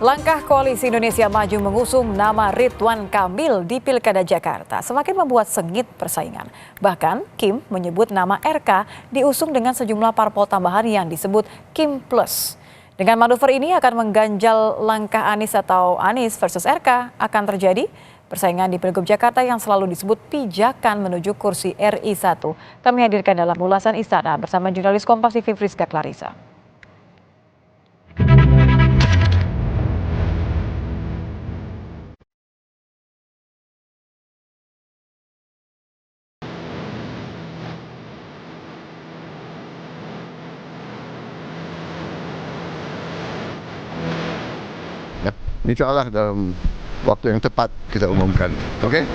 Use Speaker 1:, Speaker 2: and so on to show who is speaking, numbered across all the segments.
Speaker 1: Langkah Koalisi Indonesia Maju mengusung nama Ridwan Kamil di Pilkada Jakarta semakin membuat sengit persaingan. Bahkan Kim menyebut nama RK diusung dengan sejumlah parpol tambahan yang disebut Kim Plus. Dengan manuver ini akan mengganjal langkah Anies atau Anies versus RK akan terjadi persaingan di Pilgub Jakarta yang selalu disebut pijakan menuju kursi RI 1. Kami hadirkan dalam ulasan Istana bersama jurnalis Kompas TV Friska Clarissa.
Speaker 2: Ya, insya Allah dalam waktu yang tepat kita umumkan. Oke?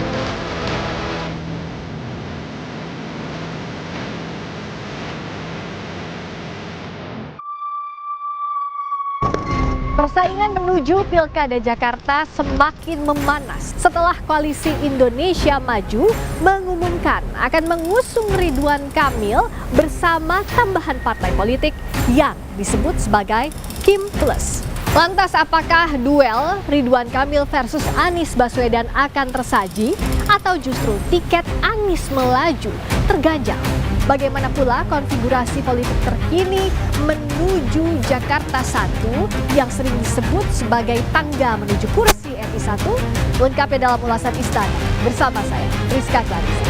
Speaker 3: Persaingan menuju Pilkada Jakarta semakin memanas setelah Koalisi Indonesia Maju mengumumkan akan mengusung Ridwan Kamil bersama tambahan partai politik yang disebut sebagai Kim Plus. Lantas apakah duel Ridwan Kamil versus Anies Baswedan akan tersaji atau justru tiket Anies melaju terganjal? Bagaimana pula konfigurasi politik terkini menuju Jakarta 1 yang sering disebut sebagai tangga menuju kursi RI 1? Lengkapnya dalam ulasan Istana bersama saya, Friska Clarissa.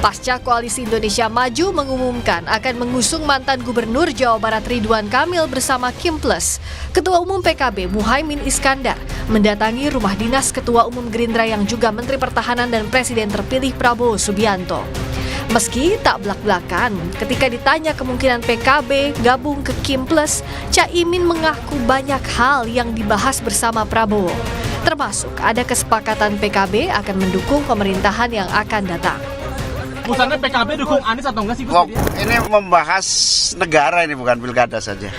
Speaker 3: Pasca Koalisi Indonesia Maju mengumumkan akan mengusung mantan Gubernur Jawa Barat Ridwan Kamil bersama Kim Plus, Ketua Umum PKB Muhaimin Iskandar mendatangi rumah dinas Ketua Umum Gerindra yang juga Menteri Pertahanan dan Presiden terpilih Prabowo Subianto. Meski tak belak-belakan, ketika ditanya kemungkinan PKB gabung ke Kim Plus, Caimin mengaku banyak hal yang dibahas bersama Prabowo. Termasuk ada kesepakatan PKB akan mendukung pemerintahan yang akan datang.
Speaker 4: Misalnya PKB dukung Anies atau enggak sih?
Speaker 5: Ini membahas negara, ini bukan pilkada saja.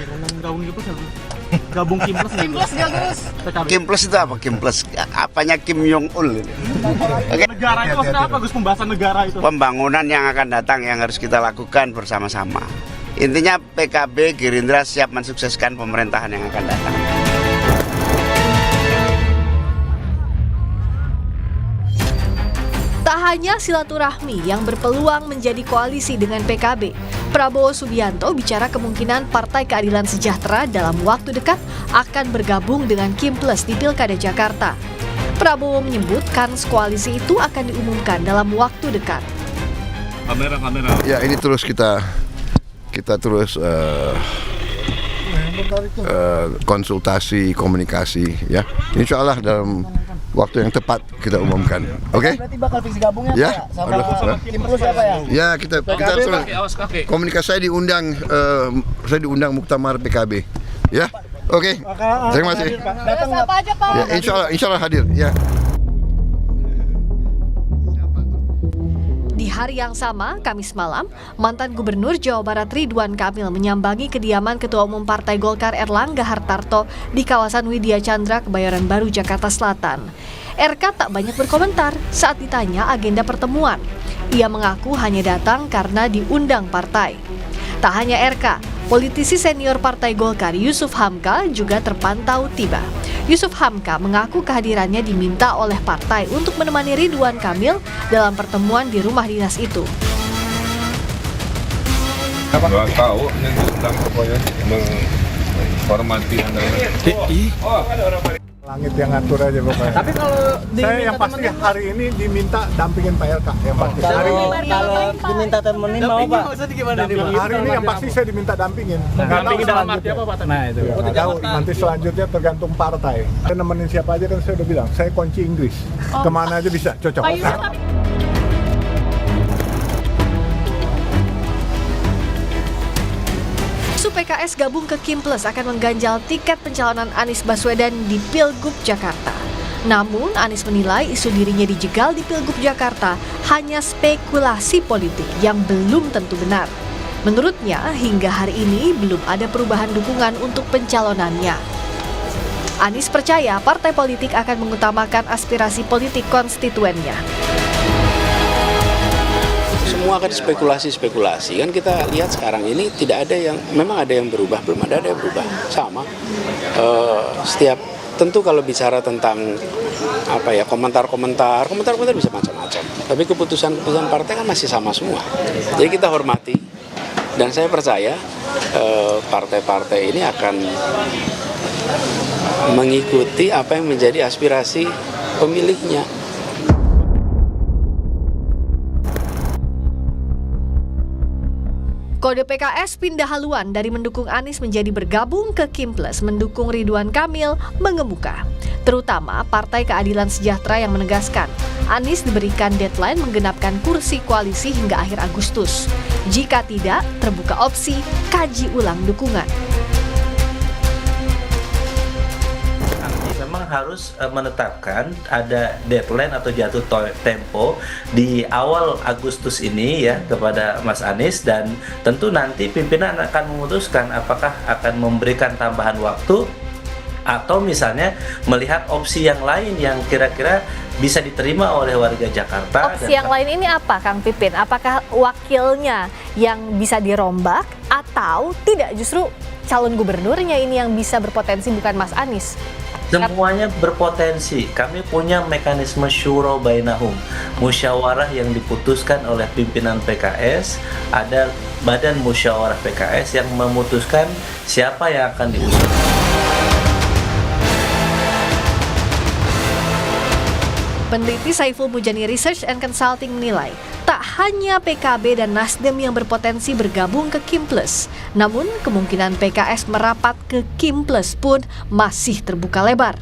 Speaker 4: Gabung Kim Plus.
Speaker 5: Kim Plus itu apa? Kim Plus? Apanya Kim Jong Il?
Speaker 4: Okay. Negara itu maksudnya apa Gus? Pembahasan negara itu?
Speaker 5: Pembangunan yang akan datang yang harus kita lakukan bersama-sama. Intinya PKB Gerindra siap mensukseskan pemerintahan yang akan datang.
Speaker 3: Tak hanya silaturahmi yang berpeluang menjadi koalisi dengan PKB, Prabowo Subianto bicara kemungkinan Partai Keadilan Sejahtera dalam waktu dekat akan bergabung dengan Kim Plus di Pilkada Jakarta. Prabowo menyebut kans koalisi itu akan diumumkan dalam waktu dekat.
Speaker 4: Kamera.
Speaker 2: Ya, ini terus kita terus konsultasi, komunikasi, ya. Insya Allah dalam waktu yang tepat kita umumkan. Oke?
Speaker 6: Berarti bakal fiksi gabungnya
Speaker 2: ya?
Speaker 6: sama Kim Plus apa ya?
Speaker 2: Ya, kita terus komunikasi. Saya diundang muktamar PKB. Ya. Oke. Terima kasih.
Speaker 6: Datang apa aja, Pak?
Speaker 2: Ya, insya Allah hadir, ya.
Speaker 3: Di hari yang sama, Kamis malam, mantan Gubernur Jawa Barat Ridwan Kamil menyambangi kediaman Ketua Umum Partai Golkar Erlangga Hartarto di kawasan Widya Chandra, Kebayoran Baru, Jakarta Selatan. RK tak banyak berkomentar saat ditanya agenda pertemuan. Ia mengaku hanya datang karena diundang partai. Tak hanya RK, politisi senior Partai Golkar Yusuf Hamka juga terpantau tiba. Yusuf Hamka mengaku kehadirannya diminta oleh partai untuk menemani Ridwan Kamil dalam pertemuan di rumah dinas itu.
Speaker 7: Dua tahu ini tentang pokoknya menghormati Anda.
Speaker 8: Langit yang ngatur aja pokoknya.
Speaker 6: Tapi kalau
Speaker 8: saya yang pasti hari ini diminta dampingin Pak LK yang pasti. Hari ini
Speaker 6: kalau diminta temenin mau Pak?
Speaker 8: hari ini yang pasti saya diminta dampingin.
Speaker 4: Dampingin dalam arti apa Pak?
Speaker 6: Nah itu.
Speaker 8: Nggak tahu, nanti selanjutnya tergantung partai. Saya nemenin siapa aja kan saya udah bilang, saya kunci Inggris. Kemana aja bisa, cocok.
Speaker 3: PKS gabung ke Kim Plus akan mengganjal tiket pencalonan Anies Baswedan di Pilgub Jakarta. Namun Anies menilai isu dirinya dijegal di Pilgub Jakarta hanya spekulasi politik yang belum tentu benar. Menurutnya hingga hari ini belum ada perubahan dukungan untuk pencalonannya. Anies percaya partai politik akan mengutamakan aspirasi politik konstituennya.
Speaker 9: semua kan spekulasi kan kita lihat sekarang ini tidak ada yang, memang ada yang berubah, belum ada yang berubah, sama. Setiap tentu kalau bicara tentang komentar bisa macam-macam, tapi keputusan partai kan masih sama semua. Jadi kita hormati dan saya percaya partai-partai ini akan mengikuti apa yang menjadi aspirasi pemilihnya.
Speaker 3: Kode PKS pindah haluan dari mendukung Anies menjadi bergabung ke Kim Plus mendukung Ridwan Kamil mengemuka. Terutama Partai Keadilan Sejahtera yang menegaskan Anies diberikan deadline menggenapkan kursi koalisi hingga akhir Agustus. Jika tidak, terbuka opsi kaji ulang dukungan.
Speaker 10: Memang harus menetapkan ada deadline atau jatuh tempo di awal Agustus ini ya kepada Mas Anies, dan tentu nanti pimpinan akan memutuskan apakah akan memberikan tambahan waktu atau misalnya melihat opsi yang lain yang kira-kira bisa diterima oleh warga Jakarta.
Speaker 3: Opsi yang lain ini apa, Kang Pipin? Apakah wakilnya yang bisa dirombak atau tidak, justru calon gubernurnya ini yang bisa berpotensi bukan Mas Anies?
Speaker 10: Semuanya berpotensi. Kami punya mekanisme syuro bainahum, musyawarah yang diputuskan oleh pimpinan PKS. Ada badan musyawarah PKS yang memutuskan siapa yang akan diusung.
Speaker 3: Peneliti Saiful Mujani Research and Consulting menilai, tak hanya PKB dan Nasdem yang berpotensi bergabung ke Kim Plus, namun kemungkinan PKS merapat ke Kim Plus pun masih terbuka lebar.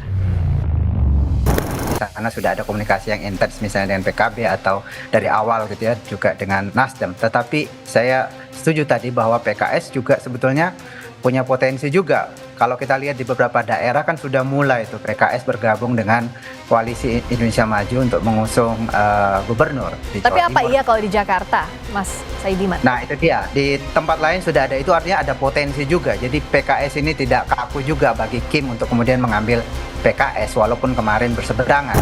Speaker 11: Karena sudah ada komunikasi yang intens misalnya dengan PKB atau dari awal gitu ya, juga dengan Nasdem. Tetapi saya setuju tadi bahwa PKS juga sebetulnya punya potensi juga. Kalau kita lihat di beberapa daerah kan sudah mulai tuh PKS bergabung dengan Koalisi Indonesia Maju untuk mengusung gubernur.
Speaker 3: Tapi apa iya kalau di Jakarta, Mas Saidiman?
Speaker 11: Nah itu dia, di tempat lain sudah ada, itu artinya ada potensi juga. Jadi PKS ini tidak kaku juga bagi Kim untuk kemudian mengambil PKS walaupun kemarin berseberangan.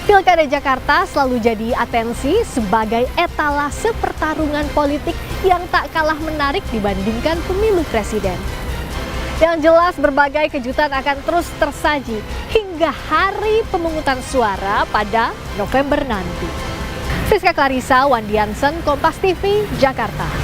Speaker 3: Pilkada Jakarta selalu jadi atensi sebagai etalase pertarungan politik yang tak kalah menarik dibandingkan pemilu presiden. Yang jelas berbagai kejutan akan terus tersaji hingga hari pemungutan suara pada November nanti. Friska Clarissa, Wandi Jansen, Kompas TV, Jakarta.